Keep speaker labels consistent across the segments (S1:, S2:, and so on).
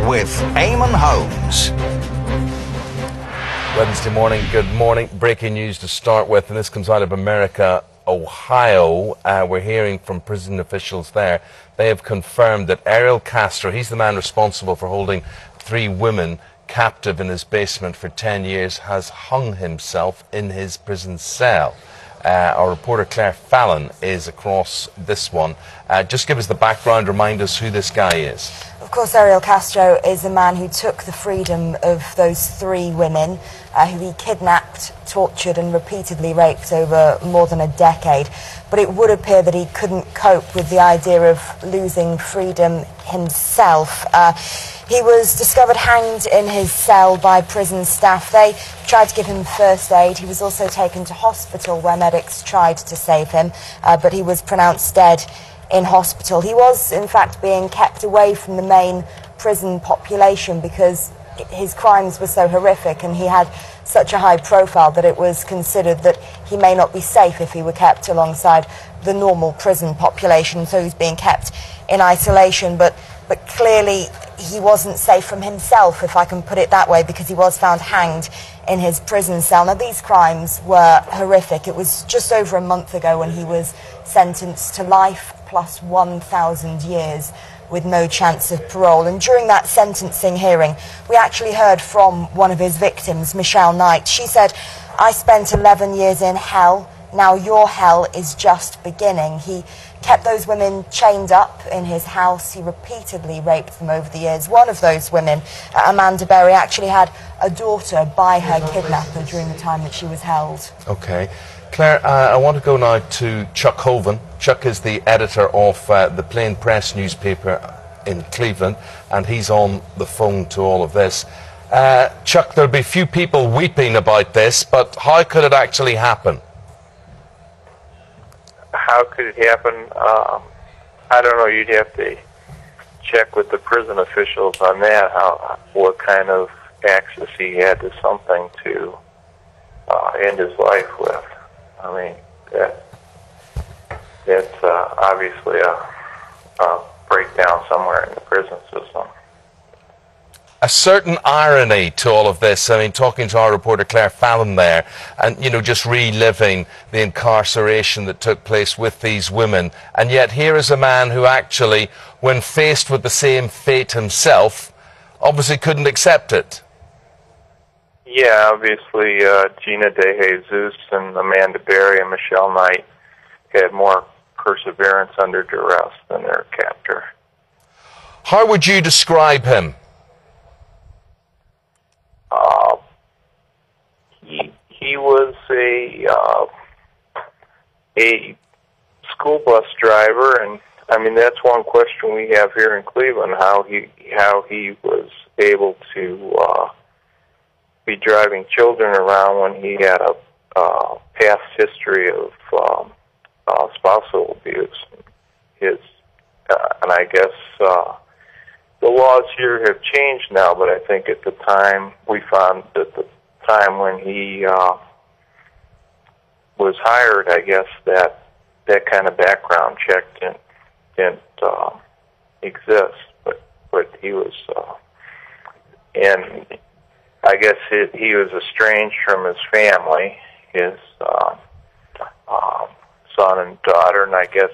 S1: with Eamon Holmes.
S2: Wednesday morning, good morning. Breaking news to start with, and this comes out of America, Ohio. We're hearing from prison officials there. They have confirmed that Ariel Castro, he's the man responsible for holding 3 women captive in his basement for 10 years, has hung himself in his prison cell. Our reporter Claire Fallon is across this one. Just give us the background, remind us who this guy is.
S3: Of course, Ariel Castro is a man who took the freedom of those 3 women who he kidnapped, tortured and repeatedly raped over more than a decade. But it would appear that he couldn't cope with the idea of losing freedom himself. He was discovered hanged in his cell by prison staff. They tried to give him first aid. He was also taken to hospital where medics tried to save him, but he was pronounced dead in hospital. He was, in fact, being kept away from the main prison population because his crimes were so horrific and he had such a high profile that it was considered that he may not be safe if he were kept alongside the normal prison population. So he's being kept in isolation, but clearly he wasn't safe from himself, if I can put it that way, because he was found hanged in his prison cell. Now, these crimes were horrific. It was just over a month ago when he was sentenced to life plus 1,000 years with no chance of parole. And during that sentencing hearing, we actually heard from one of his victims, Michelle Knight. She said, "I spent 11 years in hell. Now your hell is just beginning." He kept those women chained up in his house. He repeatedly raped them over the years. One of those women, Amanda Berry, actually had a daughter by her kidnapper during the time that she was held.
S2: Okay. Claire, I want to go now to Chuck Hoven. Chuck is the editor of the Plain Press newspaper in Cleveland, and he's on the phone to all of this. Chuck, there'll be few people weeping about this, but how could it actually happen?
S4: How could it happen? I don't know. You'd have to check with the prison officials on that, what kind of access he had to something to end his life with. I mean, that's obviously a breakdown somewhere in the prison system.
S2: A certain irony to all of this. I mean, talking to our reporter Claire Fallon there, and, you know, just reliving the incarceration that took place with these women. And yet here is a man who actually, when faced with the same fate himself, obviously couldn't accept it.
S4: Yeah, obviously Gina DeJesus and Amanda Berry and Michelle Knight had more perseverance under duress than their captor.
S2: How would you describe him?
S4: He was a school bus driver, and I mean that's one question we have here in Cleveland: how he was able to be driving children around when he had a past history of spousal abuse. And I guess the laws here have changed now, but I think at the time we found that the time when he was hired, I guess that kind of background check didn't exist. But he was, and I guess he was estranged from his family, his son and daughter, and I guess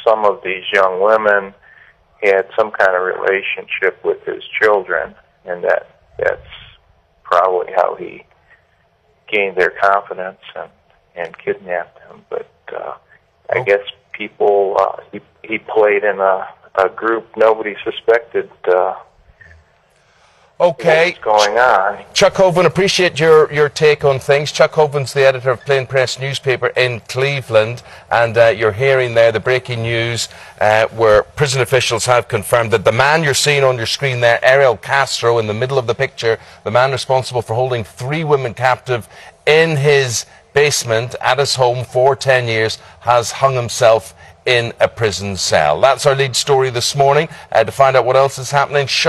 S4: some of these young women had some kind of relationship with his children, and that's probably how he gained their confidence and kidnapped him. But I guess people, he played in a group nobody suspected
S2: Okay.
S4: What's going on.
S2: Chuck Hoven, appreciate your take on things. Chuck Hoven's the editor of Plain Press newspaper in Cleveland, and you're hearing there the breaking news where prison officials have confirmed that the man you're seeing on your screen there, Ariel Castro, in the middle of the picture, the man responsible for holding 3 women captive in his basement at his home for 10 years, has hung himself in a prison cell. That's our lead story this morning. To find out what else is happening,